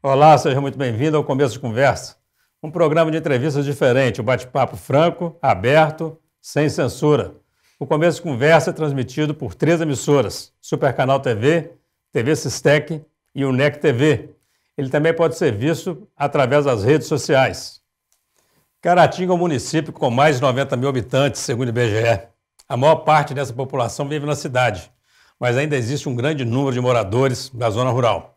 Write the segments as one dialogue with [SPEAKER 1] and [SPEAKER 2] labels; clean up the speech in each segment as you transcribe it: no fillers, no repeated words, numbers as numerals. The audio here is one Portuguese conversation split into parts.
[SPEAKER 1] Olá, seja muito bem-vindo ao Começo de Conversa, um programa de entrevistas diferente, um bate-papo franco, aberto, sem censura. O Começo de Conversa é transmitido por 3 emissoras, Super Canal TV, TV Sistec e o NEC TV. Ele também pode ser visto através das redes sociais. Caratinga é um município com mais de 90 mil habitantes, segundo o IBGE. A maior parte dessa população vive na cidade, mas ainda existe um grande número de moradores da zona rural.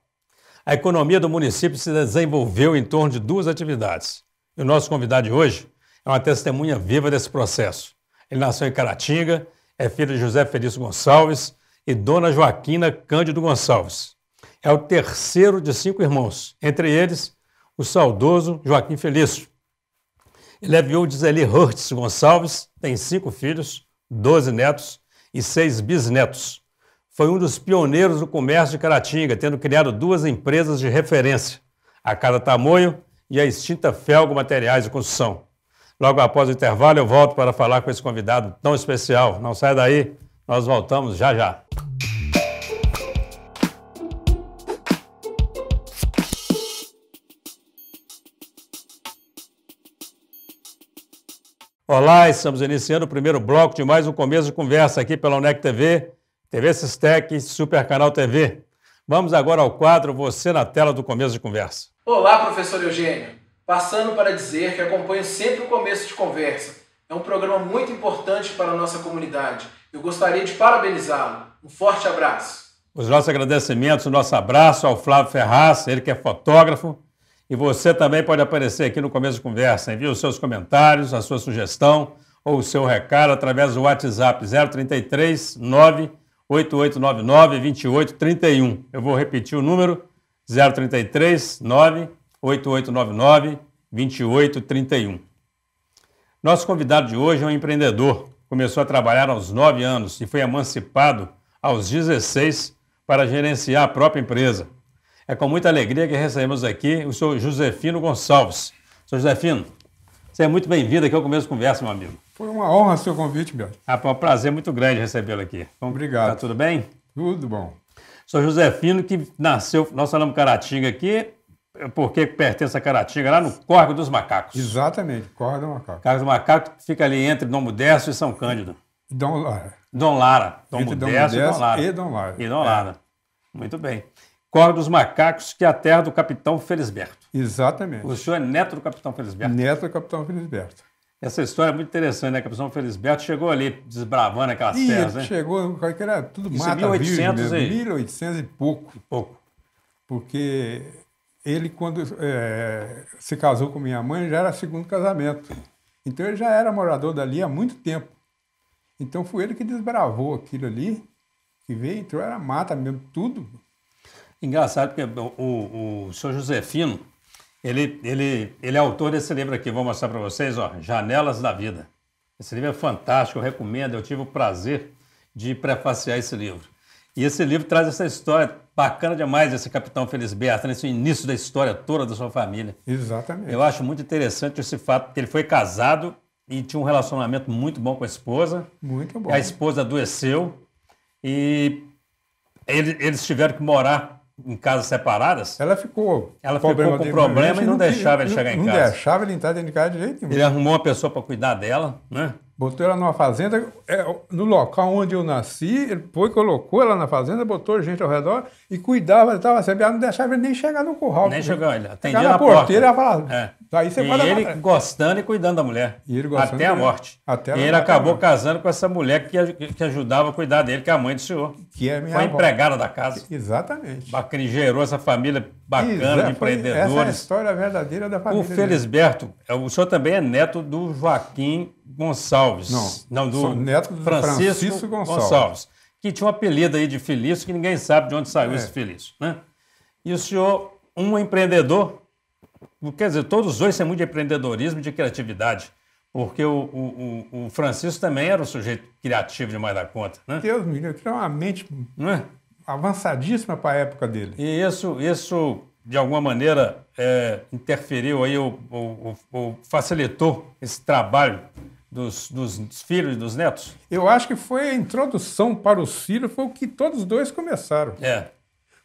[SPEAKER 1] A economia do município se desenvolveu em torno de 2 atividades. E o nosso convidado de hoje é uma testemunha viva desse processo. Ele nasceu em Caratinga, é filho de José Felício Gonçalves e Dona Joaquina Cândido Gonçalves. É o terceiro de 5 irmãos, entre eles o saudoso Joaquim Felício. Ele é viúvo de Zeli Hurtz Gonçalves, tem 5 filhos, 12 netos e 6 bisnetos. Foi um dos pioneiros do comércio de Caratinga, tendo criado 2 empresas de referência, a Casa Tamoio e a extinta Felgo Materiais de Construção. Logo após o intervalo, eu volto para falar com esse convidado tão especial. Não sai daí, nós voltamos já já. Olá, estamos iniciando o primeiro bloco de mais um Começo de Conversa aqui pela NEC TV, TV Sistec e Super Canal TV. Vamos agora ao quadro Você na Tela do Começo de Conversa.
[SPEAKER 2] Olá, professor Eugênio. Passando para dizer que acompanho sempre o Começo de Conversa. É um programa muito importante para a nossa comunidade. Eu gostaria de parabenizá-lo. Um forte abraço.
[SPEAKER 1] Os nossos agradecimentos, o nosso abraço ao Flávio Ferraz, ele que é fotógrafo. E você também pode aparecer aqui no Começo de Conversa. Envie os seus comentários, a sua sugestão ou o seu recado através do WhatsApp 033 98899 2831. Eu vou repetir o número 033 98899 2831. Nosso convidado de hoje é um empreendedor. Começou a trabalhar aos 9 anos e foi emancipado aos 16 para gerenciar a própria empresa. É com muita alegria que recebemos aqui o senhor Josefino Gonçalves. Senhor Josefino, você é muito bem-vindo aqui ao Começo de Conversa, meu amigo.
[SPEAKER 3] Foi uma honra o seu convite, Beto.
[SPEAKER 1] Foi um prazer muito grande recebê-lo aqui.
[SPEAKER 3] Obrigado.
[SPEAKER 1] Tá tudo bem?
[SPEAKER 3] Tudo bom.
[SPEAKER 1] Sou Josefino, que nasceu, nós falamos Caratinga aqui, porque pertence a Caratinga, lá no Córrego dos Macacos.
[SPEAKER 3] Exatamente, Córrego dos Macacos.
[SPEAKER 1] Córrego dos Macacos fica ali entre Dom Modesto e São Cândido.
[SPEAKER 3] Dom Lara.
[SPEAKER 1] Dom Lara. Dom
[SPEAKER 3] Entre
[SPEAKER 1] Modesto e Dom Lara.
[SPEAKER 3] E Dom Lara.
[SPEAKER 1] E Dom Lara. Muito bem. Córrego dos Macacos, que é a terra do capitão Felisberto.
[SPEAKER 3] Exatamente.
[SPEAKER 1] O senhor é neto do capitão Felisberto?
[SPEAKER 3] Neto do capitão Felisberto.
[SPEAKER 1] Essa história é muito interessante, né? Que o capitão Felisberto chegou ali desbravando aquelas terras, né?
[SPEAKER 3] Chegou, que era tudo
[SPEAKER 1] Isso
[SPEAKER 3] mata
[SPEAKER 1] 1800
[SPEAKER 3] virgem, 1800 e pouco. Porque ele, quando se casou com minha mãe, já era 2º casamento. Então ele já era morador dali há muito tempo. Então foi ele que desbravou aquilo ali, que veio, entrou, era mata mesmo, tudo.
[SPEAKER 1] Engraçado, porque o senhor Josefino, ele é autor desse livro aqui, vou mostrar para vocês, ó, Janelas da Vida. Esse livro é fantástico, eu recomendo, eu tive o prazer de prefaciar esse livro. E esse livro traz essa história bacana demais desse capitão Felisberto, nesse início da história toda da sua família.
[SPEAKER 3] Exatamente.
[SPEAKER 1] Eu acho muito interessante esse fato que ele foi casado e tinha um relacionamento muito bom com a esposa.
[SPEAKER 3] Muito bom.
[SPEAKER 1] A esposa adoeceu e eles tiveram que morar em casas separadas.
[SPEAKER 3] Ela ficou
[SPEAKER 1] com problema e não deixava ele chegar em casa.
[SPEAKER 3] Não deixava ele entrar dentro de casa de jeito nenhum.
[SPEAKER 1] Ele arrumou uma pessoa para cuidar dela, né?
[SPEAKER 3] Botou ela numa fazenda, no local onde eu nasci, ele colocou ela na fazenda, botou gente ao redor e cuidava, estava sempre, ela não deixava ele nem chegar no curral.
[SPEAKER 1] Nem chegou, ele atendia
[SPEAKER 3] na
[SPEAKER 1] na
[SPEAKER 3] porteira,
[SPEAKER 1] porta.
[SPEAKER 3] ela falava, daí você pode
[SPEAKER 1] ele gostando e cuidando da mulher, até a morte. E ele acabou casando com essa mulher que ajudava a cuidar dele, que é a mãe do senhor.
[SPEAKER 3] Que é minha
[SPEAKER 1] Foi
[SPEAKER 3] avó.
[SPEAKER 1] Empregada da casa.
[SPEAKER 3] Exatamente.
[SPEAKER 1] Bacana, gerou essa família bacana de empreendedores.
[SPEAKER 3] Essa é a história verdadeira da família.
[SPEAKER 1] O Felisberto, o senhor também é neto do Joaquim Gonçalves.
[SPEAKER 3] Não,
[SPEAKER 1] do
[SPEAKER 3] neto do
[SPEAKER 1] Francisco Gonçalves, que tinha um apelido aí de Felício, que ninguém sabe de onde saiu esse Felício, né? E o senhor, um empreendedor, quer dizer, todos os dois têm muito de empreendedorismo e de criatividade, porque o Francisco também era um sujeito criativo demais da conta, né?
[SPEAKER 3] Deus me livre, tinha uma mente avançadíssima para a época dele.
[SPEAKER 1] E isso de alguma maneira, interferiu aí, facilitou esse trabalho dos filhos e dos netos?
[SPEAKER 3] Eu acho que foi a introdução para os filhos, foi o que todos dois começaram.
[SPEAKER 1] É.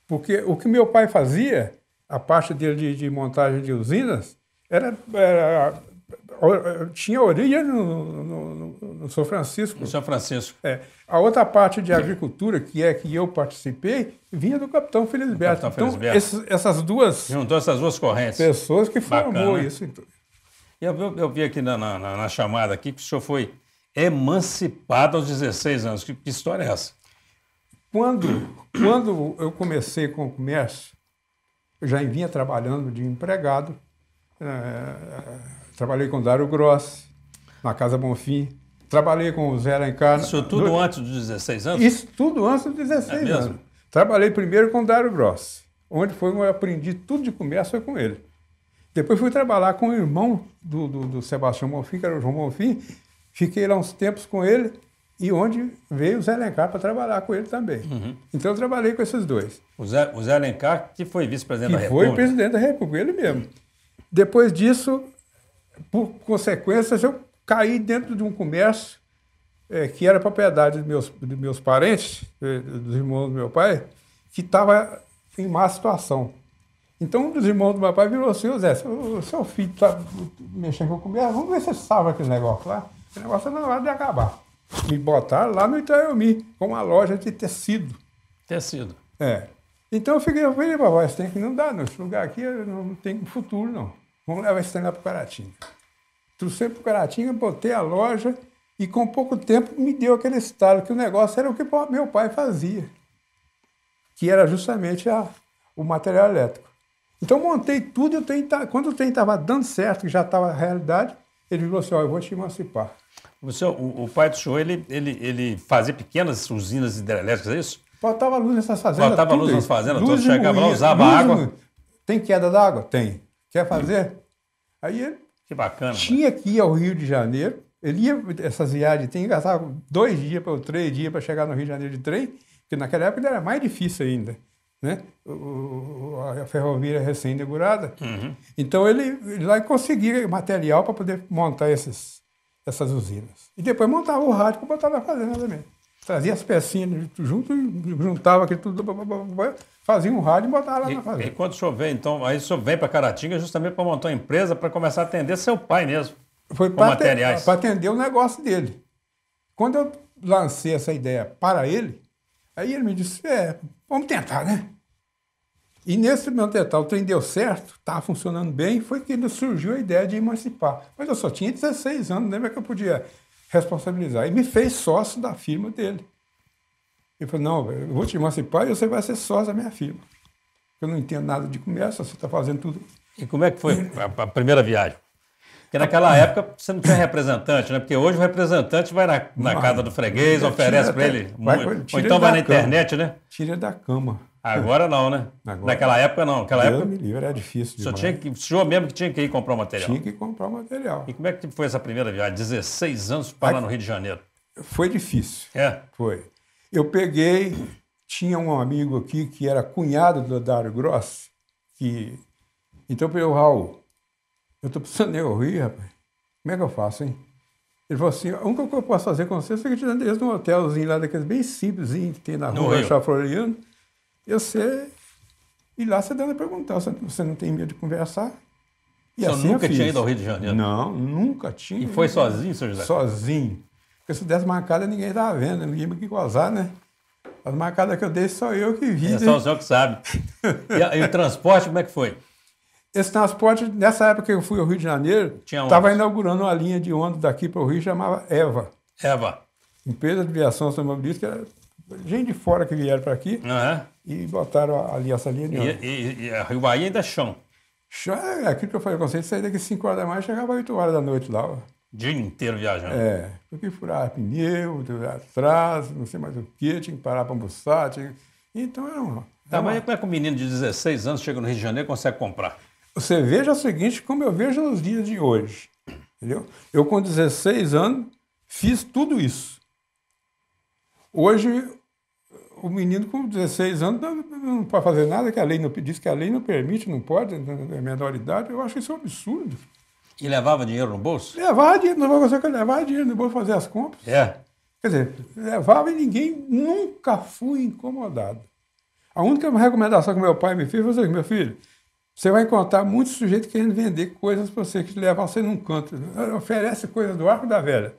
[SPEAKER 3] Porque o que meu pai fazia, a parte dele de montagem de usinas tinha origem no São Francisco.
[SPEAKER 1] No São Francisco.
[SPEAKER 3] A outra parte de agricultura, que eu participei, vinha do capitão Felisberto. Então, essas duas...
[SPEAKER 1] Juntou essas duas correntes.
[SPEAKER 3] Pessoas que
[SPEAKER 1] Bacana,
[SPEAKER 3] formou
[SPEAKER 1] né?
[SPEAKER 3] isso.
[SPEAKER 1] Eu vi aqui na chamada aqui que o senhor foi emancipado aos 16 anos. Que história é essa?
[SPEAKER 3] Quando eu comecei com o comércio, eu já vinha trabalhando de empregado. Trabalhei com Dário Grossi, na Casa Bonfim. Trabalhei com o Zé Alencar.
[SPEAKER 1] Isso tudo antes dos 16 anos?
[SPEAKER 3] Isso tudo antes dos 16 anos. Trabalhei primeiro com o Dário Grossi, onde foi onde eu aprendi tudo de comércio, foi com ele. Depois fui trabalhar com o irmão do Sebastião Bonfim, que era o João Bonfim. Fiquei lá uns tempos com ele e onde veio o Zé Alencar para trabalhar com ele também. Uhum. Então eu trabalhei com esses dois.
[SPEAKER 1] O Zé Alencar, que foi vice-presidente da República.
[SPEAKER 3] Foi presidente da República, ele mesmo. Depois disso, por consequências, eu caí dentro de um comércio que era propriedade dos meus parentes, dos irmãos do meu pai, que estava em má situação. Então, um dos irmãos do meu pai virou assim: Zé, seu filho está mexendo com o comércio, vamos ver se você salva aquele negócio lá. O negócio não vai de acabar. Me botaram lá no Itaiomi, com uma loja de tecido.
[SPEAKER 1] Tecido.
[SPEAKER 3] Então eu falei, papai, esse trem aqui não dá, não. Esse lugar aqui não tem futuro, não. Vamos levar esse trem lá para o Caratinga. Trouxe para o Caratinga, botei a loja e com pouco tempo me deu aquele estalo, que o negócio era o que meu pai fazia, que era justamente o material elétrico. Então montei tudo e quando o trem estava dando certo, que já estava a realidade, ele falou assim: eu vou te emancipar.
[SPEAKER 1] O pai do senhor, ele fazia pequenas usinas hidrelétricas, é isso?
[SPEAKER 3] Botava luz nessas fazendas.
[SPEAKER 1] Botava luz nas fazendas, todos chegavam lá, usava água.
[SPEAKER 3] Tem queda d'água? Tem. Quer fazer? Aí ele
[SPEAKER 1] que bacana,
[SPEAKER 3] tinha que ir ao Rio de Janeiro. Ele ia, essas viagens, gastava 2 dias ou 3 dias para chegar no Rio de Janeiro de trem, porque naquela época era mais difícil ainda, né? A ferrovia era recém-inaugurada. Uhum. Então ele lá conseguia material para poder montar essas usinas. E depois montava o rádio para botar na fazenda também. Trazia as pecinhas junto, juntava aquilo tudo, fazia um rádio e botava lá na fazenda.
[SPEAKER 1] E quando o senhor veio, então, aí o senhor vem para Caratinga justamente para montar uma empresa para começar a atender seu pai mesmo.
[SPEAKER 3] Foi para atender o negócio dele. Quando eu lancei essa ideia para ele, aí ele me disse: vamos tentar, né? E nesse meu tentar, o trem deu certo, estava funcionando bem, foi que surgiu a ideia de emancipar. Mas eu só tinha 16 anos, lembra que eu podia responsabilizar. E me fez sócio da firma dele. Ele falou: não, eu vou te emancipar e você vai ser sócio da minha firma. Eu não entendo nada de comércio, você está fazendo tudo.
[SPEAKER 1] E como é que foi a primeira viagem? Porque naquela época você não tinha representante, né? Porque hoje o representante vai na casa do freguês, oferece para ele. Ou então vai na internet, né?
[SPEAKER 3] Tira da cama.
[SPEAKER 1] Agora não, né? Naquela época não. Naquela época
[SPEAKER 3] me livre, era difícil demais.
[SPEAKER 1] O senhor mesmo que tinha que ir comprar o material.
[SPEAKER 3] Tinha que comprar o material.
[SPEAKER 1] E como é que foi essa primeira viagem? 16 anos para lá no Rio de Janeiro.
[SPEAKER 3] Foi difícil. Foi. Eu tinha um amigo aqui que era cunhado do Dário Grossi, então eu falei: Raul, eu estou precisando ir ao Rio, rapaz. Como é que eu faço, hein? Ele falou assim: a única coisa que eu posso fazer com você é que eu te dando num hotelzinho lá, daqueles bem simplesinho que tem na rua Chafloriano. E lá você deve perguntar, você não tem medo de conversar? E
[SPEAKER 1] assim nunca tinha ido ao Rio de Janeiro?
[SPEAKER 3] Não, nunca tinha.
[SPEAKER 1] E foi sozinho, senhor José?
[SPEAKER 3] Sozinho. Porque se desse marcada, ninguém estava vendo, ninguém me que gozar, né? As marcadas que eu dei, só eu que vi.
[SPEAKER 1] É só o senhor que sabe. E o transporte, como é que foi?
[SPEAKER 3] Esse transporte, nessa época que eu fui ao Rio de Janeiro, estava inaugurando uma linha de ônibus daqui para o Rio, chamava EVA. Empresa de Aviação Automobilística, era gente de fora que vieram para aqui e botaram ali essa linha de ônibus.
[SPEAKER 1] E a Rio Bahia ainda é chão?
[SPEAKER 3] Chão é aquilo que eu falei com vocês, sair daqui 5 horas da manhã e chegava às 8 horas da noite lá. Ó.
[SPEAKER 1] Dia inteiro viajando.
[SPEAKER 3] Porque furar pneu, atrás, não sei mais o que, tinha que parar para almoçar. Então era uma...
[SPEAKER 1] Mas como é que um menino de 16 anos chega no Rio de Janeiro e consegue comprar?
[SPEAKER 3] Você veja o seguinte, como eu vejo nos dias de hoje. Entendeu? Eu, com 16 anos, fiz tudo isso. Hoje, o menino com 16 anos não pode fazer nada, que a lei não diz que a lei não permite, não pode, é menor idade. Eu acho isso um absurdo.
[SPEAKER 1] E levava dinheiro no bolso?
[SPEAKER 3] Levava dinheiro, não vou conseguir levar dinheiro no bolso fazer as compras. Quer dizer, levava e ninguém, nunca fui incomodado. A única recomendação que meu pai me fez foi assim: meu filho, Você vai encontrar muitos sujeitos querendo vender coisas para você, que te levam você num canto. Oferece coisas do arco da velha.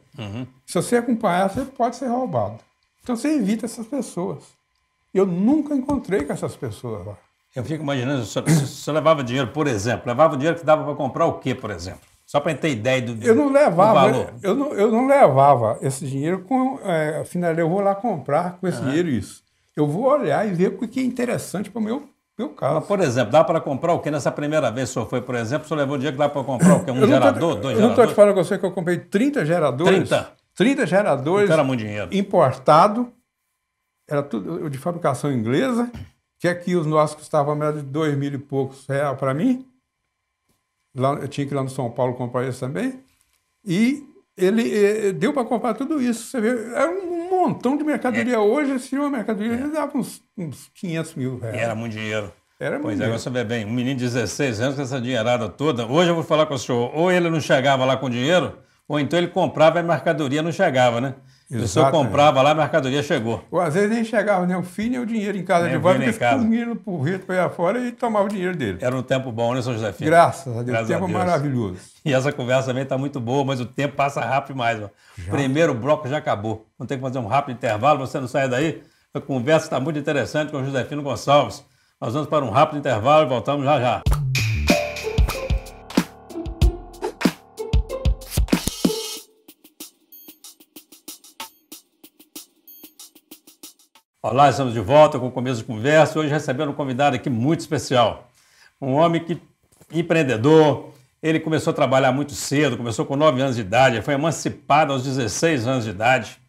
[SPEAKER 3] Se você acompanhar, você pode ser roubado. Então você evita essas pessoas. Eu nunca encontrei com essas pessoas lá.
[SPEAKER 1] Eu fico imaginando, o senhor levava dinheiro, por exemplo, levava dinheiro que dava para comprar o quê, por exemplo? Só para ter ideia do
[SPEAKER 3] Eu não levava,
[SPEAKER 1] do valor.
[SPEAKER 3] eu não levava esse dinheiro com afinal, eu vou lá comprar com esse dinheiro isso. Eu vou olhar e ver o que é interessante para o meu caso.
[SPEAKER 1] Mas, por exemplo, dá para comprar o quê? Nessa primeira vez que o senhor foi, por exemplo, o senhor levou dinheiro que dá para comprar o quê? Um gerador, dois
[SPEAKER 3] Eu não estou
[SPEAKER 1] geradores?
[SPEAKER 3] te falando com você que eu comprei 30 geradores. 30 geradores
[SPEAKER 1] Então era muito dinheiro.
[SPEAKER 3] importado. Era tudo de fabricação inglesa, que aqui os nossos custavam menos de 2 mil e poucos reais para mim. Lá, eu tinha que ir lá no São Paulo comprar isso também. E ele deu para comprar tudo isso. Você vê, era um montão de mercadoria. Hoje, se uma mercadoria, dava uns 500 mil reais.
[SPEAKER 1] E era muito dinheiro.
[SPEAKER 3] Era
[SPEAKER 1] Pois
[SPEAKER 3] muito
[SPEAKER 1] é, agora você vê bem, um menino de 16 anos com essa dinheirada toda. Hoje eu vou falar com o senhor, ou ele não chegava lá com dinheiro, ou então ele comprava e a mercadoria não chegava, né? O senhor comprava lá, a mercadoria chegou.
[SPEAKER 3] Ou às vezes nem chegava nem o filho nem o dinheiro em casa de volta, porque ficava no porrito para ir afora e tomava o dinheiro dele.
[SPEAKER 1] Era um tempo bom, né, Sr. Josefino?
[SPEAKER 3] Graças a Deus, tempo maravilhoso.
[SPEAKER 1] E essa conversa também está muito boa, mas o tempo passa rápido demais. O primeiro bloco já acabou. Vamos ter que fazer um rápido intervalo, você não sai daí. A conversa está muito interessante com o Josefino Gonçalves. Nós vamos para um rápido intervalo e voltamos já já. Olá, estamos de volta com o Começo de Conversa. Hoje recebendo um convidado aqui muito especial. Um homem empreendedor. Ele começou a trabalhar muito cedo, começou com 9 anos de idade, foi emancipado aos 16 anos de idade.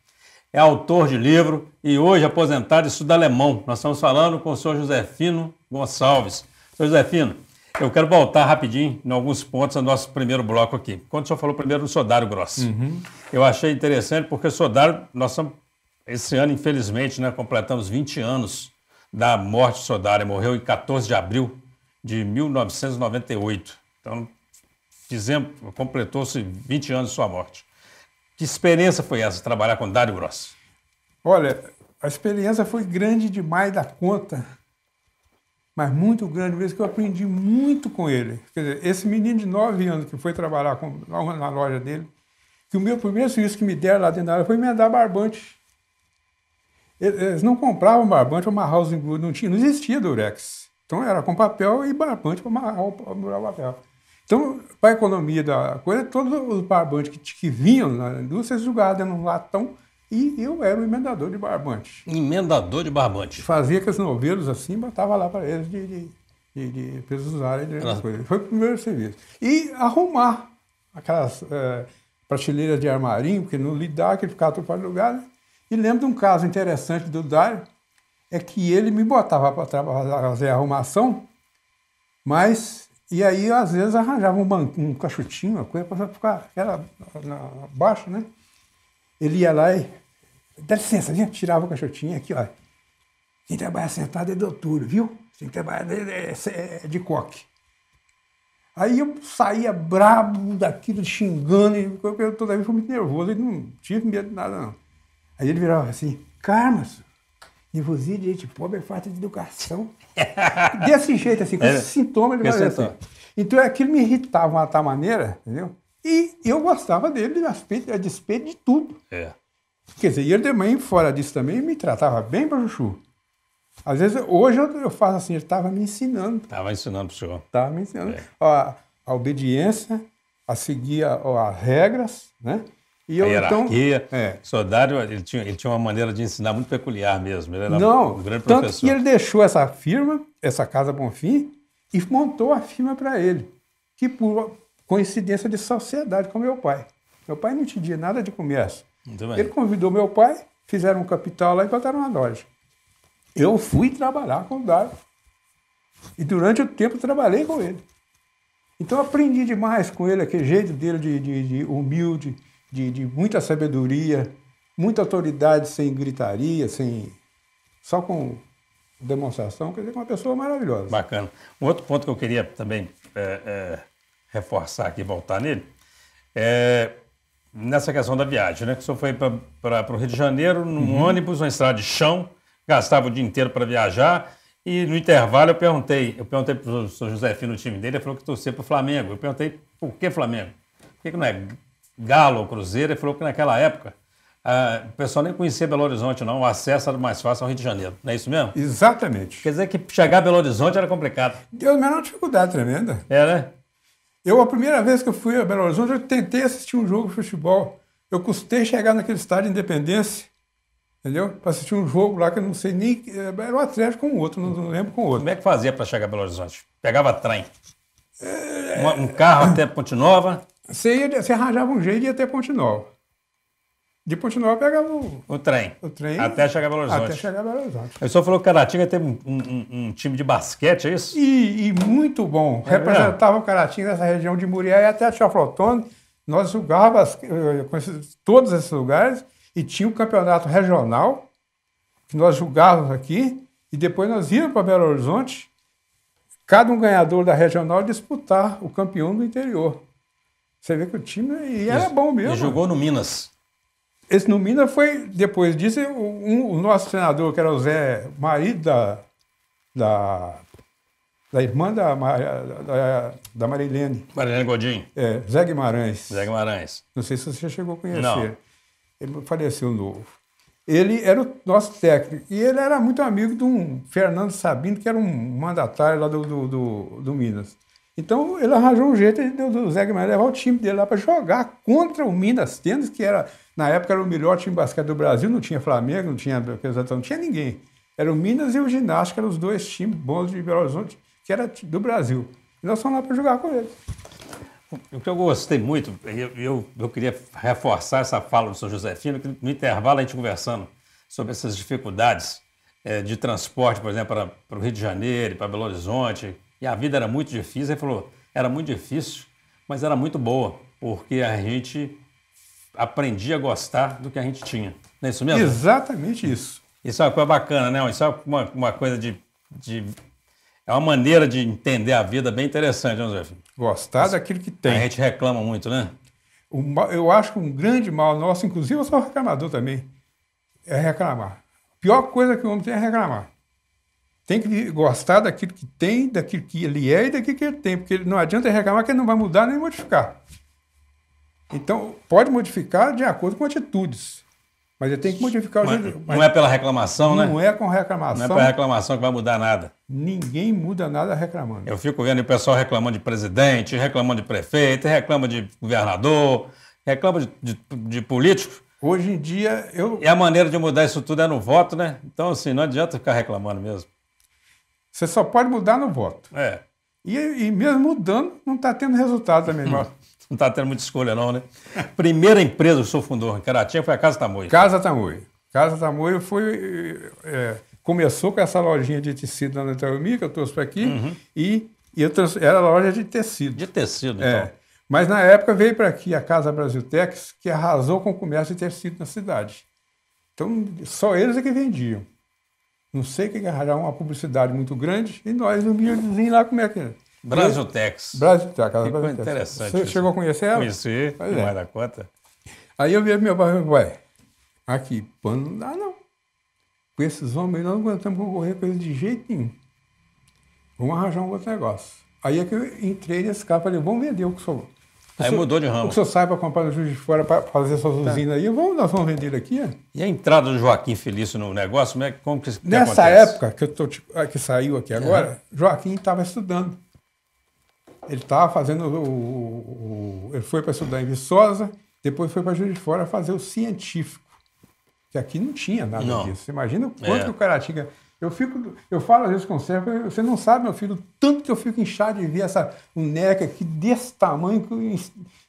[SPEAKER 1] É autor de livro e hoje aposentado e estuda alemão. Nós estamos falando com o senhor Josefino Gonçalves. Senhor Josefino, eu quero voltar rapidinho em alguns pontos do nosso primeiro bloco aqui. Quando o senhor falou primeiro do Sodário Grossi, eu achei interessante porque o Sodário, nós estamos, esse ano, infelizmente, né, completamos 20 anos da morte de Sodário. Morreu em 14 de abril de 1998. Então, completou-se 20 anos de sua morte. Que experiência foi essa, trabalhar com Dário Grossi?
[SPEAKER 3] Olha, a experiência foi grande demais da conta, mas muito grande mesmo, que eu aprendi muito com ele. Quer dizer, esse menino de 9 anos que foi trabalhar lá na loja dele, que o meu primeiro serviço que me deram lá dentro da loja foi emendar barbante. Eles não compravam barbante para amarrar os engrudos, não existia Durex. Então era com papel e barbante para amarrar o papel. Então, para a economia da coisa, todos os barbantes que vinham na indústria, eles jogavam dentro de um latão e eu era o emendador de barbante.
[SPEAKER 1] Emendador de barbante.
[SPEAKER 3] Fazia aqueles novelos assim, botava lá para eles para eles usarem. Foi o primeiro serviço. E arrumar aquelas prateleiras de armarinho, porque no lidar que ficava tudo para lugar, né? E lembro de um caso interessante do Dário, é que ele me botava para fazer a arrumação, mas... E aí, às vezes, arranjava um caixotinho, uma coisa para ficar baixo, né? Ele ia lá e... Dá licença, vinha, tirava o caixotinho aqui, ó. Quem trabalha sentado é doutor, viu? Quem trabalha é de coque. Aí eu saía brabo daquilo, xingando, e eu toda vez fui muito nervoso, e não tive medo de nada, não. Aí ele virava assim, Carmas, nervosismo de gente pobre é falta de educação. Desse jeito, assim, com esse sintoma, ele fazia assim. Então aquilo me irritava de uma tal maneira, entendeu? E eu gostava dele a despeito de tudo. Quer dizer, e ele também, fora disso também, me tratava bem para Chuchu. Às vezes, hoje eu faço assim, ele estava me ensinando.
[SPEAKER 1] Estava ensinando para o senhor.
[SPEAKER 3] Estava me ensinando. A obediência, a seguir as regras, né? E eu,
[SPEAKER 1] a hierarquia.
[SPEAKER 3] Então,
[SPEAKER 1] Sodário, ele tinha uma maneira de ensinar muito peculiar mesmo. Ele era
[SPEAKER 3] um
[SPEAKER 1] grande professor.
[SPEAKER 3] Tanto que ele deixou essa firma, essa Casa Bonfim, e montou a firma para ele. Que por coincidência de sociedade com meu pai. Meu pai não entendia nada de comércio. Ele convidou meu pai, fizeram um capital lá e botaram uma loja. Eu fui trabalhar com o Dário. E durante o tempo trabalhei com ele. Então aprendi demais com ele, aquele jeito dele de humilde, de muita sabedoria, muita autoridade sem gritaria, só com demonstração, quer dizer, uma pessoa maravilhosa.
[SPEAKER 1] Bacana. Um outro ponto que eu queria também reforçar aqui, voltar nele, nessa questão da viagem, né? Que o senhor foi para o Rio de Janeiro num ônibus, uma estrada de chão, gastava o dia inteiro para viajar E no intervalo eu perguntei para o Sr. Josefino, no time dele, ele falou que torcia para o Flamengo. Eu perguntei por que Flamengo? Por que não é Galo ou Cruzeiro? Ele falou que naquela época o pessoal nem conhecia Belo Horizonte, não. O acesso era mais fácil ao Rio de Janeiro. Não é isso mesmo?
[SPEAKER 3] Exatamente.
[SPEAKER 1] Quer dizer que chegar a Belo Horizonte era complicado.
[SPEAKER 3] Deu uma dificuldade tremenda.
[SPEAKER 1] Né?
[SPEAKER 3] A primeira vez que eu fui a Belo Horizonte, eu tentei assistir um jogo de futebol. Eu custei chegar naquele estádio de Independência, entendeu? Para assistir um jogo lá que eu não sei nem... Era um Atlético com o outro, não lembro com o outro.
[SPEAKER 1] Como é que fazia para chegar a Belo Horizonte? Pegava trem? Um carro até Ponte Nova?
[SPEAKER 3] Você arranjava um jeito de ir até Ponte Nova. De Ponte Nova pegava
[SPEAKER 1] o trem. Até chegar a Belo Horizonte.
[SPEAKER 3] Até chegar a Belo Horizonte.
[SPEAKER 1] O senhor falou que Caratinga teve um time de basquete, é isso?
[SPEAKER 3] E muito bom. Representava o Caratinga nessa região de Muriá e até Teoflotone. Nós jogávamos todos esses lugares e tinha um campeonato regional que nós jogávamos aqui e depois nós íamos para Belo Horizonte, cada um ganhador da regional disputar o campeão do interior. Você vê que o time era bom mesmo.
[SPEAKER 1] E jogou no Minas.
[SPEAKER 3] Esse no Minas foi, depois disso, o nosso treinador, que era o Zé, marido da irmã da Marilene.
[SPEAKER 1] Marilene Godinho.
[SPEAKER 3] Zé Guimarães.
[SPEAKER 1] Zé Guimarães.
[SPEAKER 3] Não sei se você chegou a conhecer.
[SPEAKER 1] Não.
[SPEAKER 3] Ele faleceu novo. Ele era o nosso técnico. E ele era muito amigo de um Fernando Sabino, que era um mandatário lá do Minas. Então, ele arranjou um jeito do Zé Guimarães levar o time dele lá para jogar contra o Minas Tênis, que era, na época, era o melhor time de basquete do Brasil. Não tinha Flamengo, não tinha ninguém. Era o Minas e o Ginástica, eram os dois times bons de Belo Horizonte, que era do Brasil. E nós fomos lá para jogar com eles.
[SPEAKER 1] O que eu gostei muito, eu queria reforçar essa fala do Sr. Josefino, que no intervalo a gente conversando sobre essas dificuldades de transporte, por exemplo, para o Rio de Janeiro, para Belo Horizonte, e a vida era muito difícil. Ele falou, era muito difícil, mas era muito boa, porque a gente aprendia a gostar do que a gente tinha. Não é isso mesmo?
[SPEAKER 3] Exatamente isso.
[SPEAKER 1] Isso é uma coisa bacana, né? Isso é uma coisa é uma maneira de entender a vida bem interessante, né, José?
[SPEAKER 3] Gostar daquilo que tem.
[SPEAKER 1] A gente reclama muito, né?
[SPEAKER 3] Eu acho que um grande mal nosso, inclusive eu sou reclamador também, é reclamar. A pior coisa que o homem tem é reclamar. Tem que gostar daquilo que tem, daquilo que ele é e daquilo que ele tem, porque não adianta reclamar que ele não vai mudar nem modificar. Então, pode modificar de acordo com atitudes, mas ele tem que modificar o jeito.
[SPEAKER 1] Não é pela reclamação, né?
[SPEAKER 3] Não é com reclamação.
[SPEAKER 1] Não é pela reclamação que vai mudar nada.
[SPEAKER 3] Ninguém muda nada reclamando.
[SPEAKER 1] Eu fico vendo o pessoal reclamando de presidente, reclamando de prefeito, reclama de governador, reclama de político.
[SPEAKER 3] Hoje em dia,
[SPEAKER 1] E a maneira de mudar isso tudo é no voto, né? Então, assim, não adianta ficar reclamando mesmo.
[SPEAKER 3] Você só pode mudar no voto. E mesmo mudando, não está tendo resultado também.
[SPEAKER 1] Não está tendo muita escolha, não, né? Primeira empresa que o senhor fundou em Caratinga foi a Casa Tamoio.
[SPEAKER 3] Casa Tamoio. Casa Tamoio começou com essa lojinha de tecido na Itaúmi, que eu trouxe para aqui, e era loja de tecido.
[SPEAKER 1] De tecido, então.
[SPEAKER 3] Mas na época veio para aqui a Casa Brasiltex, que arrasou com o comércio de tecido na cidade. Então, só eles é que vendiam. Não sei o que arranjar uma publicidade muito grande, e nós não víamos lá como é que é.
[SPEAKER 1] Brasiltex.
[SPEAKER 3] Brasiltex, Casa Brasiltex.
[SPEAKER 1] Interessante.
[SPEAKER 3] Você chegou a conhecer ela?
[SPEAKER 1] Conheci, mais da conta.
[SPEAKER 3] Aí eu vi pro meu pai, ué, aqui, pano não dá não. Com esses homens nós não aguentamos concorrer com eles de jeito nenhum. Vamos arranjar um outro negócio. Aí é que eu entrei nesse carro e falei, vamos vender o que sobrou.
[SPEAKER 1] Aí mudou de ramo.
[SPEAKER 3] O que o senhor sai para comprar no Juiz de Fora para fazer suas usinas aí, nós vamos vender aqui.
[SPEAKER 1] E a entrada do Joaquim Felício no negócio, como que
[SPEAKER 3] Nessa
[SPEAKER 1] acontece?
[SPEAKER 3] época que saiu aqui agora, Joaquim estava estudando. Ele estava fazendo ele foi para estudar em Viçosa, depois foi para Juiz de Fora fazer o científico. Que aqui não tinha nada disso. Você imagina o quanto que o Caratinga... Eu falo às vezes com o Sérgio, você não sabe, meu filho, tanto que eu fico inchado de ver essa neca aqui desse tamanho,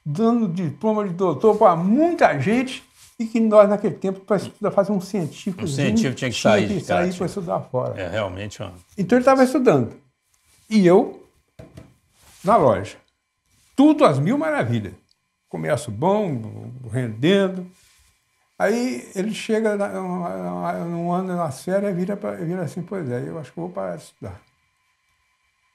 [SPEAKER 3] dando diploma de doutor para muita gente, e que nós, naquele tempo, para fazer um científico.
[SPEAKER 1] O científico tinha que sair
[SPEAKER 3] para estudar fora.
[SPEAKER 1] Realmente.
[SPEAKER 3] Então ele estava estudando. E eu, na loja. Tudo às mil maravilhas. Comércio bom, rendendo. Aí ele chega num ano nas férias e vira assim, pois é, eu acho que eu vou parar de estudar.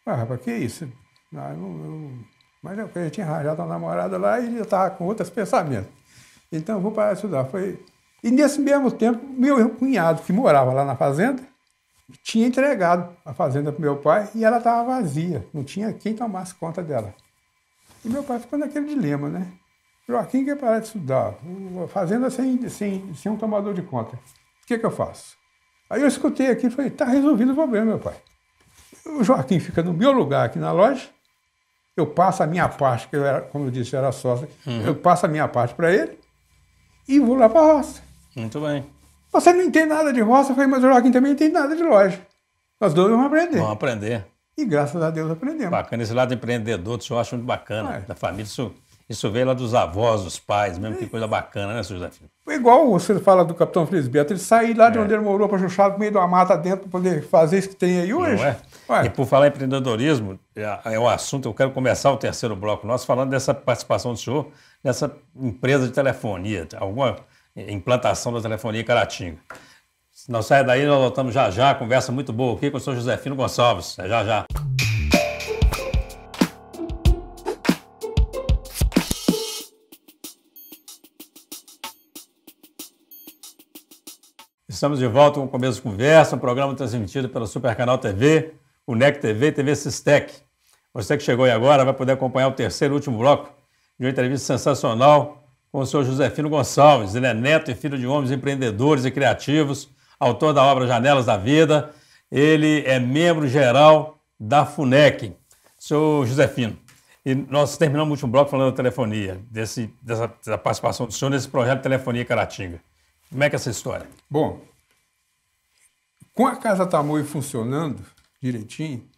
[SPEAKER 3] Ah, rapaz, que isso? Mas eu tinha arranjado uma namorada lá e eu estava com outros pensamentos. Então eu vou parar de estudar. E nesse mesmo tempo, meu cunhado, que morava lá na fazenda, tinha entregado a fazenda para meu pai e ela estava vazia, não tinha quem tomasse conta dela. E meu pai ficou naquele dilema, né? Joaquim quer parar de estudar, a fazenda sem um tomador de conta. O que eu faço? Aí eu escutei aqui e falei, tá resolvido o problema, meu pai. O Joaquim fica no meu lugar aqui na loja, eu passo a minha parte, que eu era, como eu disse, eu era sócio, eu passo a minha parte para ele e vou lá para a roça.
[SPEAKER 1] Muito bem.
[SPEAKER 3] Você não entende nada de roça? Eu falei, mas o Joaquim também não entende nada de loja. Nós dois vamos aprender.
[SPEAKER 1] Vamos aprender.
[SPEAKER 3] E graças a Deus aprendemos.
[SPEAKER 1] Bacana, esse lado empreendedor, eu acho muito bacana, da família. Isso veio lá dos avós, dos pais, mesmo, que coisa bacana, né, seu Josefino?
[SPEAKER 3] Igual você fala do Capitão Felisberto, ele sair lá de onde ele morou para Chuchado, no meio de uma mata dentro, para poder fazer isso que tem aí hoje.
[SPEAKER 1] Não é? E por falar em empreendedorismo, é um assunto, eu quero começar o terceiro bloco nosso falando dessa participação do senhor nessa empresa de telefonia, alguma implantação da telefonia em Caratinga. Se nós sair daí, nós voltamos já já, conversa muito boa aqui com o senhor Josefino Gonçalves. É já já. Estamos de volta com o Começo de Conversa, um programa transmitido pelo Supercanal TV, o NEC TV e TV Sistec. Você que chegou aí agora vai poder acompanhar o terceiro e último bloco de uma entrevista sensacional com o senhor Josefino Gonçalves. Ele é neto e filho de homens empreendedores e criativos, autor da obra Janelas da Vida. Ele é membro geral da FUNEC. Senhor Josefino, e nós terminamos o último bloco falando da telefonia, da participação do senhor nesse projeto de telefonia em Caratinga. Como é que é essa história?
[SPEAKER 3] Bom, com a Casa Tamoio funcionando direitinho,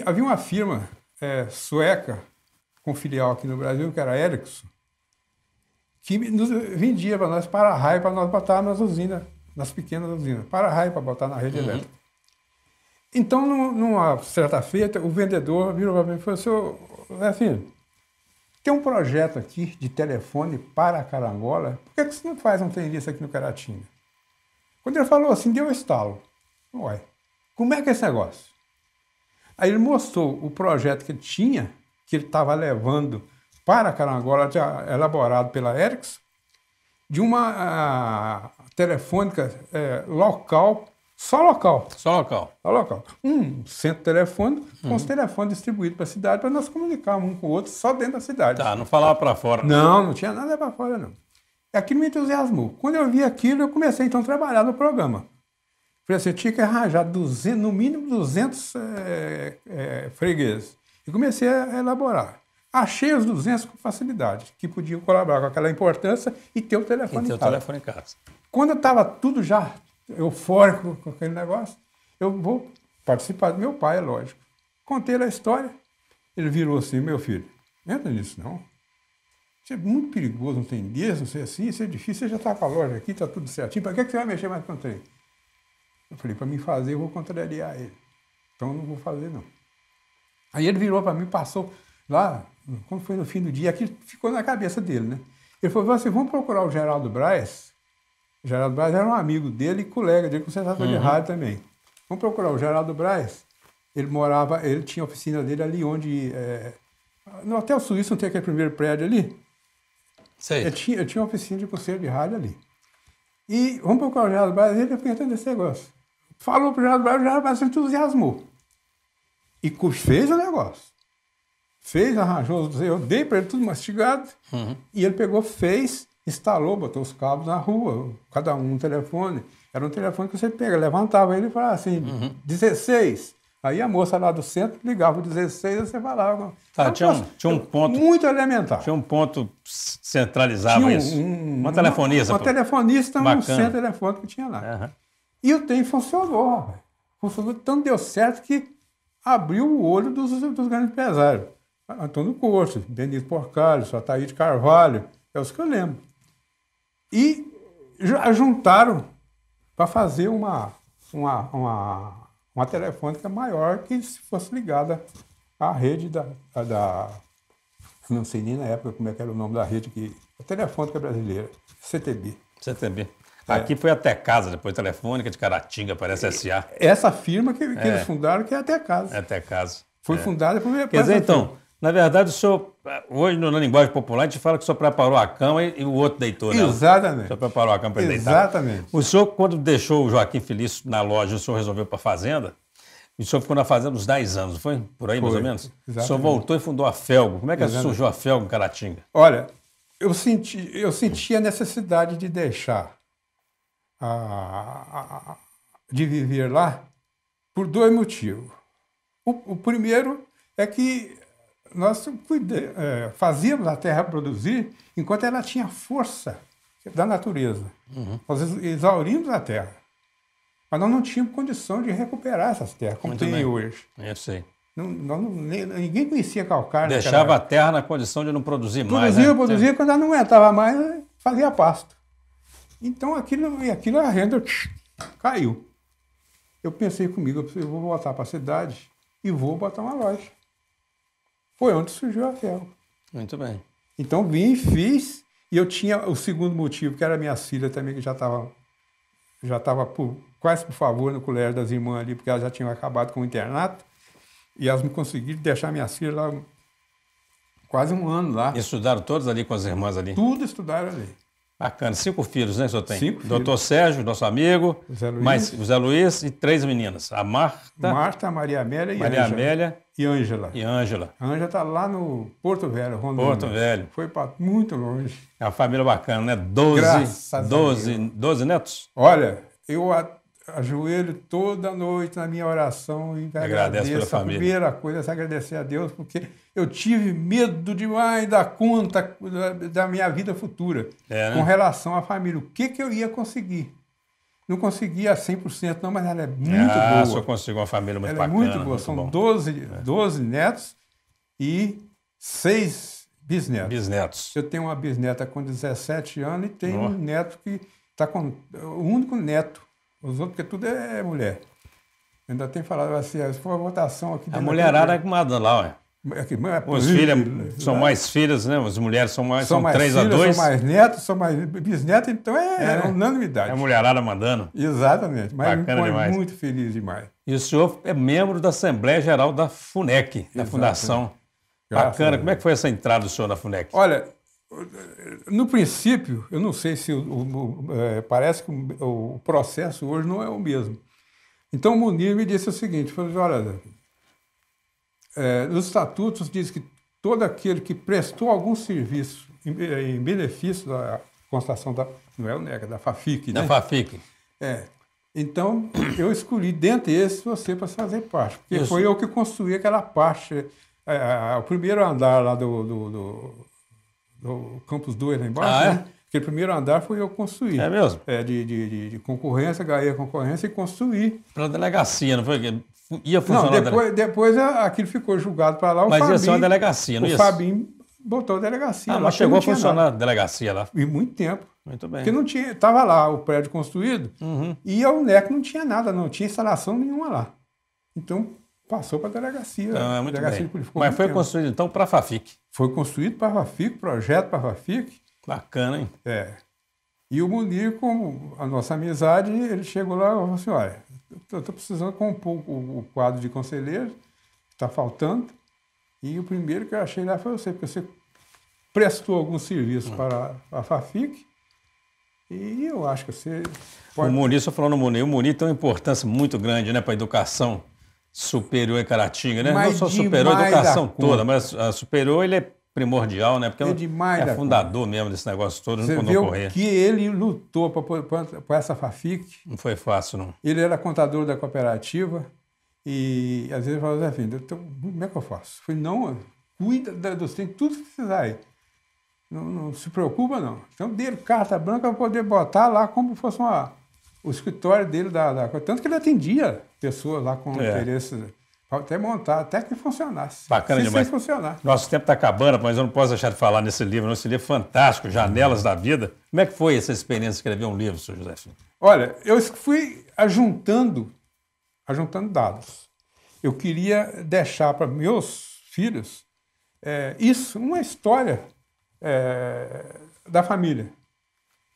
[SPEAKER 3] havia uma firma sueca com filial aqui no Brasil, que era a Ericsson, que nos vendia para nós para-raio para nós botar nas usinas, nas pequenas usinas, para-raio para botar na rede elétrica. Então, numa certa feita, o vendedor virou para mim e falou, senhor, filho, tem um projeto aqui de telefone para a Carangola, por que você não faz um trem disso aqui no Caratinga? Quando ele falou assim, deu um estalo. Ué, como é que é esse negócio? Aí ele mostrou o projeto que ele tinha, que ele estava levando para a Carangola, já elaborado pela Ericsson, de uma telefônica local, só local.
[SPEAKER 1] Só local.
[SPEAKER 3] Só local. Um centro telefônico com os telefones distribuídos para a cidade para nós comunicarmos um com o outro só dentro da cidade.
[SPEAKER 1] Tá, não falava para fora.
[SPEAKER 3] Não tinha nada para fora, não. Aquilo me entusiasmou. Quando eu vi aquilo, eu comecei então a trabalhar no programa. Falei assim, eu tinha que arranjar no mínimo 200 fregueses. E comecei a elaborar. Achei os 200 com facilidade, que podiam colaborar com aquela importância e ter o telefone em casa.
[SPEAKER 1] Telefone em casa.
[SPEAKER 3] Quando eu estava tudo já eufórico com aquele negócio, eu vou participar do meu pai, é lógico. Contei a história, ele virou assim, meu filho, entra nisso não. Isso é muito perigoso, não tem desse, não sei assim, isso é difícil, você já está com a loja aqui, está tudo certinho, para que você vai mexer mais com o trem? Eu falei, para mim fazer, eu vou contrariar ele. Então eu não vou fazer, não. Aí ele virou para mim, passou lá, quando foi no fim do dia, aquilo ficou na cabeça dele, né? Ele falou assim, vamos procurar o Geraldo Braz. O Geraldo Braz era um amigo dele e colega dele, consertador de rádio também. Vamos procurar o Geraldo Braz. Ele tinha a oficina dele ali onde... no Hotel Suíço, não tem aquele primeiro prédio ali?
[SPEAKER 1] Sei.
[SPEAKER 3] Eu tinha uma oficina de conserto de rádio ali. E vamos procurar o Geraldo Braz, ele foi entendendo esse negócio. Falou para o Geraldo Braz se entusiasmou. E fez o negócio. Fez, arranjou, eu dei para ele tudo mastigado, e ele pegou, fez, instalou, botou os cabos na rua, cada um telefone. Era um telefone que você levantava ele e falava assim, 16. Aí a moça lá do centro ligava o 16 e você falava.
[SPEAKER 1] Tá, tinha um ponto.
[SPEAKER 3] Muito elementar.
[SPEAKER 1] Tinha um ponto centralizava isso. Uma telefonista.
[SPEAKER 3] Uma telefonista,
[SPEAKER 1] bacana.
[SPEAKER 3] Um centro telefônico que tinha lá. E o trem funcionou, rapaz. Funcionou, tanto deu certo que abriu o olho dos grandes empresários. Antônio Corso, Benito Porcalho, Ataíde de Carvalho, é os que eu lembro. E juntaram para fazer uma telefônica maior que se fosse ligada à rede não sei nem na época como é que era o nome da rede, a telefônica brasileira, CTB.
[SPEAKER 1] Aqui foi até casa, depois telefônica de Caratinga, parece S.A.
[SPEAKER 3] Essa firma que eles fundaram, que é até casa.
[SPEAKER 1] Até casa.
[SPEAKER 3] Foi fundada por...
[SPEAKER 1] Quer dizer, então, Na verdade, o senhor, hoje na linguagem popular, a gente fala que o senhor preparou a cama e o outro deitou, né?
[SPEAKER 3] Exatamente.
[SPEAKER 1] O senhor preparou a cama para ele deitar.
[SPEAKER 3] Exatamente.
[SPEAKER 1] O senhor, quando deixou o Joaquim Felício na loja, o senhor resolveu para a fazenda, o senhor ficou na fazenda uns 10 anos, não foi? Por aí, mais ou menos?
[SPEAKER 3] Exatamente.
[SPEAKER 1] O senhor voltou e fundou a Felgo. Como é que surgiu a Felgo em Caratinga?
[SPEAKER 3] Olha, eu senti a necessidade de deixar, de viver lá por dois motivos. O primeiro é que nós fazíamos a terra produzir enquanto ela tinha força da natureza. Nós exaurimos a terra. Mas nós não tínhamos condição de recuperar essas terras, como tem hoje.
[SPEAKER 1] Eu sei.
[SPEAKER 3] Ninguém conhecia calcário.
[SPEAKER 1] Deixava a terra na condição de não produzir mais.
[SPEAKER 3] Produzia, quando ela não aguentava mais, fazia pasto. Então aquilo a renda caiu. Eu pensei comigo, eu vou voltar para a cidade e vou botar uma loja. Foi onde surgiu a Felgo.
[SPEAKER 1] Muito bem.
[SPEAKER 3] Então vim, fiz, e eu tinha o segundo motivo, que era minhas filhas também, que já estava quase por favor no colégio das irmãs ali, porque elas já tinham acabado com o internato, e elas me conseguiram deixar minhas filhas lá quase um ano lá.
[SPEAKER 1] E estudaram todas ali com as irmãs ali?
[SPEAKER 3] Tudo estudaram ali.
[SPEAKER 1] Bacana. 5 filhos, né, o senhor tem?
[SPEAKER 3] 5 filhos.
[SPEAKER 1] Doutor Sérgio, nosso amigo, o Zé Luiz e 3 meninas. A
[SPEAKER 3] Marta, Maria Amélia e
[SPEAKER 1] Maria
[SPEAKER 3] Ângela.
[SPEAKER 1] Amélia
[SPEAKER 3] e Ângela.
[SPEAKER 1] E Ângela.
[SPEAKER 3] A Ângela está lá no Porto Velho, Rondônia.
[SPEAKER 1] Porto Velho.
[SPEAKER 3] Foi para muito longe.
[SPEAKER 1] É uma família bacana, né? 12 netos?
[SPEAKER 3] Olha, eu ajoelho toda noite na minha oração e
[SPEAKER 1] agradeço pela família.
[SPEAKER 3] A primeira coisa é agradecer a Deus, porque eu tive medo demais da conta da minha vida futura,
[SPEAKER 1] né?
[SPEAKER 3] Com relação à família. O que eu ia conseguir? Não conseguia 100% não, mas ela é muito boa.
[SPEAKER 1] Só conseguiu uma família muito
[SPEAKER 3] ela
[SPEAKER 1] bacana.
[SPEAKER 3] É muito boa. São 12 netos e 6 bisnetos. Eu tenho uma bisneta com 17 anos e tenho um neto que está com... O único neto. Os outros, porque tudo é mulher. Ainda tem falado assim, se for a votação aqui...
[SPEAKER 1] A mulherada é que manda lá, ué. Os filhos são mais filhas, né? As mulheres são mais 3-2.
[SPEAKER 3] São mais netos, são mais bisnetos, então é unanimidade.
[SPEAKER 1] É a mulherada mandando.
[SPEAKER 3] Exatamente, mas
[SPEAKER 1] bacana
[SPEAKER 3] me põe
[SPEAKER 1] demais.
[SPEAKER 3] muito feliz demais.
[SPEAKER 1] E o senhor é membro da Assembleia Geral da FUNEC, da Fundação. Bacana, como é que foi essa entrada do senhor na FUNEC?
[SPEAKER 3] Olha, no princípio, eu não sei se parece que o processo hoje não é o mesmo. Então o Munir me disse o seguinte, falou, olha, nos estatutos diz que todo aquele que prestou algum serviço em benefício da constatação não é o NECA, da FAFIC, né?
[SPEAKER 1] Da FAFIC.
[SPEAKER 3] Então, eu escolhi dentre esses você para fazer parte, porque foi eu que construí aquela parte, o primeiro andar lá do Campus 2 lá embaixo, né? Aquele primeiro andar foi eu construir.
[SPEAKER 1] É mesmo?
[SPEAKER 3] De concorrência, ganhei a concorrência e construí.
[SPEAKER 1] Pela delegacia, não foi? Ia funcionar.
[SPEAKER 3] Não, depois aquilo ficou julgado para lá.
[SPEAKER 1] Mas ia ser uma delegacia, não ia?
[SPEAKER 3] O Fabinho botou a delegacia.
[SPEAKER 1] Mas chegou a funcionar a delegacia lá?
[SPEAKER 3] E muito tempo.
[SPEAKER 1] Muito bem.
[SPEAKER 3] Porque não tinha, estava lá o prédio construído e a UNEC não tinha nada, não tinha instalação nenhuma lá. Então, passou para a delegacia.
[SPEAKER 1] É muito
[SPEAKER 3] delegacia
[SPEAKER 1] bem. Mas foi construído, então, para a FAFIC?
[SPEAKER 3] Foi construído para a FAFIC, projeto para a FAFIC.
[SPEAKER 1] Bacana, hein?
[SPEAKER 3] E o Munir, como a nossa amizade, ele chegou lá e falou assim, olha, eu estou precisando compor o quadro de conselheiro, está faltando, e o primeiro que eu achei lá foi você, porque você prestou algum serviço para a FAFIC, e eu acho que você pode...
[SPEAKER 1] O Munir, só falando no Munir, o Munir tem uma importância muito grande, né, para a educação superior em Caratinga, né? Não só superior, a educação toda, mas a superior ele é primordial, né? Porque é fundador mesmo desse negócio todo,
[SPEAKER 3] não
[SPEAKER 1] pode ocorrer.
[SPEAKER 3] Que ele lutou para essa FAFIC.
[SPEAKER 1] Não foi fácil, não.
[SPEAKER 3] Ele era contador da cooperativa e às vezes ele falava assim, então, como é que eu faço? Eu falei, não, cuida dos tem tudo que precisar aí. Não se preocupa, não. Então, dele carta branca para poder botar lá como fosse o escritório dele. Tanto que ele atendia pessoas lá com interesse... Até montar, até que funcionasse.
[SPEAKER 1] Bacana demais.
[SPEAKER 3] Funcionar.
[SPEAKER 1] Nosso tempo está acabando, mas eu não posso deixar de falar nesse livro. Esse livro é fantástico, Janelas da Vida. Como é que foi essa experiência de escrever um livro, senhor José Filho?
[SPEAKER 3] Olha, eu fui ajuntando dados. Eu queria deixar para meus filhos uma história da família.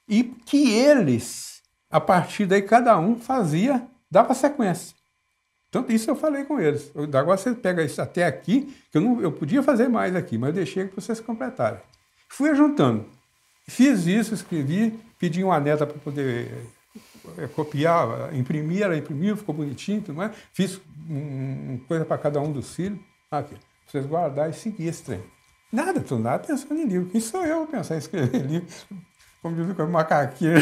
[SPEAKER 3] E que eles, a partir daí, cada um dava sequência. Tanto isso eu falei com eles. Agora você pega isso até aqui, que eu podia fazer mais aqui, mas eu deixei para vocês completarem. Fui juntando. Fiz isso, escrevi, pedi uma neta para poder copiar, imprimir, ela imprimiu, ficou bonitinho, tudo mais. Fiz coisa para cada um dos filhos. Aqui, para vocês guardarem e seguir esse trem. Nada, estou nada pensando em livro. Quem sou eu pensar em escrever livro? Como diz o macaquinho.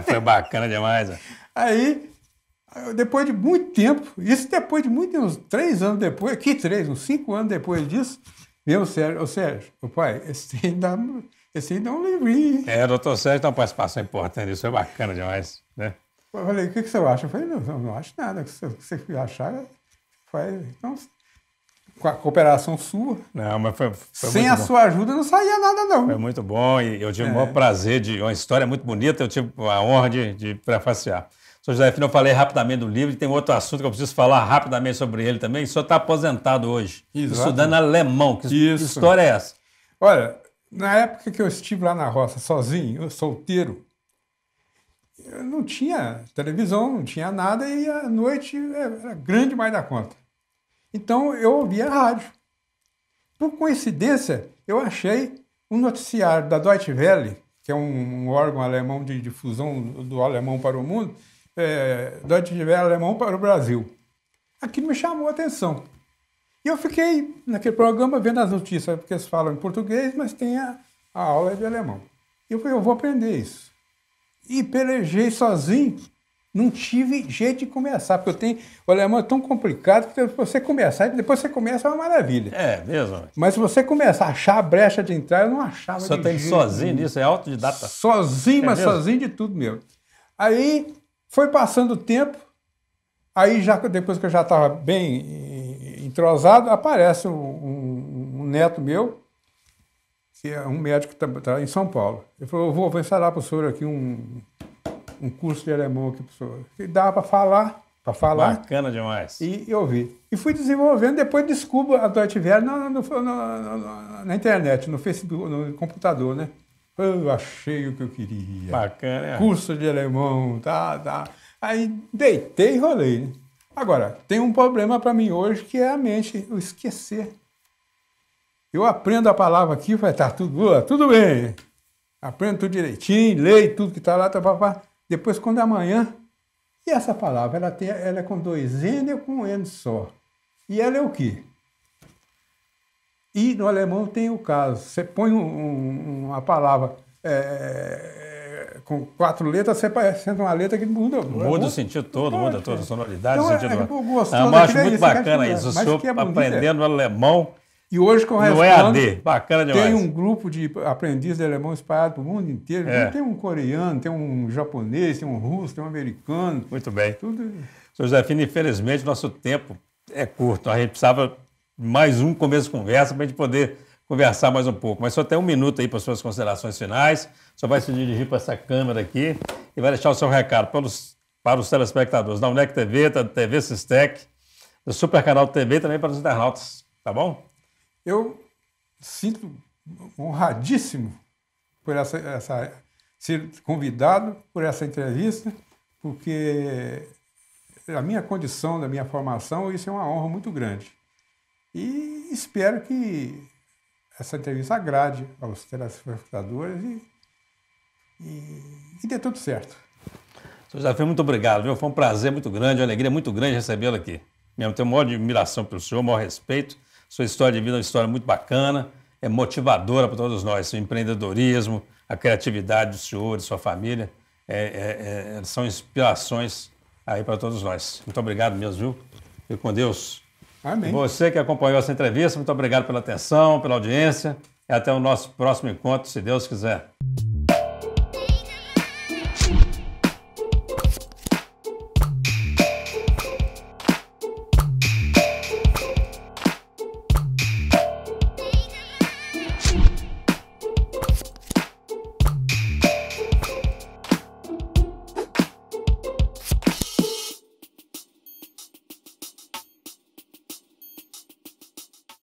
[SPEAKER 1] Foi bacana demais.
[SPEAKER 3] Aí, depois de muito tempo, uns 3 anos depois, uns 5 anos depois disso, veio o Sérgio, pai, esse aí dá um livrinho.
[SPEAKER 1] Doutor Sérgio tem uma participação importante, isso é bacana demais, né?
[SPEAKER 3] Eu falei, o que você acha? Eu falei, não acho nada, se você achar, faz. Então, com a cooperação sua.
[SPEAKER 1] Não, mas foi
[SPEAKER 3] sem a sua ajuda não saía nada, não.
[SPEAKER 1] Foi muito bom e eu tive o maior prazer uma história muito bonita, eu tive a honra de prefaciar. Sr. José Fino, eu falei rapidamente do livro, e tem outro assunto que eu preciso falar rapidamente sobre ele também. O senhor está aposentado hoje, estudando alemão. Que história é essa?
[SPEAKER 3] Olha, na época que eu estive lá na roça sozinho, solteiro, eu não tinha televisão, não tinha nada, e a noite era grande mais da conta. Então, eu ouvia rádio. Por coincidência, eu achei um noticiário da Deutsche Welle, que é um órgão alemão de difusão do alemão para o mundo, Deutsche Welle alemão para o Brasil. Aquilo me chamou a atenção. E eu fiquei naquele programa vendo as notícias, porque eles falam em português, mas tem a aula de alemão. E eu falei, eu vou aprender isso. E pelejei sozinho. Não tive jeito de começar, porque o alemão é tão complicado que você começar, e depois você começa é uma maravilha.
[SPEAKER 1] É mesmo?
[SPEAKER 3] Mas se você começar a achar a brecha de entrar, eu não achava.
[SPEAKER 1] Só tem sozinho nisso, é autodidata?
[SPEAKER 3] Sozinho, mas mesmo? Sozinho de tudo mesmo. Aí foi passando o tempo, aí já depois que eu já estava bem entrosado, aparece um neto meu, que é um médico que está em São Paulo. Ele falou, eu vou instalar para o senhor aqui um curso de alemão aqui, professor. E dava para falar.
[SPEAKER 1] Bacana demais.
[SPEAKER 3] E eu vi. E fui desenvolvendo, depois descubro a Deutsche Welle na internet, no Facebook, no computador, né? Eu achei o que eu queria.
[SPEAKER 1] Bacana.
[SPEAKER 3] Curso de alemão, tá. Aí deitei e rolei, né? Agora, tem um problema para mim hoje, que é a mente, o esquecer. Eu aprendo a palavra aqui, vai tá tudo bem. Aprendo tudo direitinho, leio tudo que está lá, tá. Depois, quando é amanhã, e essa palavra, ela é com 2 N ou com um N só? E ela é o quê? E no alemão tem o caso. Você põe uma palavra com 4 letras, você sente uma letra que muda.
[SPEAKER 1] Muda o sentido todo, muda toda a sonoridade.
[SPEAKER 3] Então,
[SPEAKER 1] o sentido
[SPEAKER 3] eu
[SPEAKER 1] acho muito bacana isso. O senhor aprendendo alemão.
[SPEAKER 3] E hoje, com o
[SPEAKER 1] no EAD, bacana demais.
[SPEAKER 3] Tem um grupo de aprendizes de alemão espalhado para o mundo inteiro. Tem um coreano, tem um japonês, tem um russo, tem um americano.
[SPEAKER 1] Muito bem.
[SPEAKER 3] Tudo.
[SPEAKER 1] Sr. José Fino, infelizmente, nosso tempo é curto. A gente precisava de mais um começo de conversa para a gente poder conversar mais um pouco. Mas só tem 1 minuto aí para suas considerações finais. Só vai se dirigir para essa câmera aqui e vai deixar o seu recado para os telespectadores da UNEC TV, da TV Sistec, do Super Canal TV e também para os internautas. Tá bom?
[SPEAKER 3] Eu sinto honradíssimo por ser convidado por essa entrevista, porque a minha condição, da minha formação, isso é uma honra muito grande. E espero que essa entrevista agrade aos telespectadores e dê tudo certo.
[SPEAKER 1] Sr. José Fino, muito obrigado, viu? Foi um prazer muito grande, uma alegria muito grande recebê-lo aqui. Mesmo tenho maior admiração pelo senhor, maior respeito. Sua história de vida é uma história muito bacana, é motivadora para todos nós. O empreendedorismo, a criatividade do senhor, de sua família, são inspirações aí para todos nós. Muito obrigado mesmo, viu? Fique com Deus.
[SPEAKER 3] Amém.
[SPEAKER 1] Você que acompanhou essa entrevista, muito obrigado pela atenção, pela audiência. E até o nosso próximo encontro, se Deus quiser.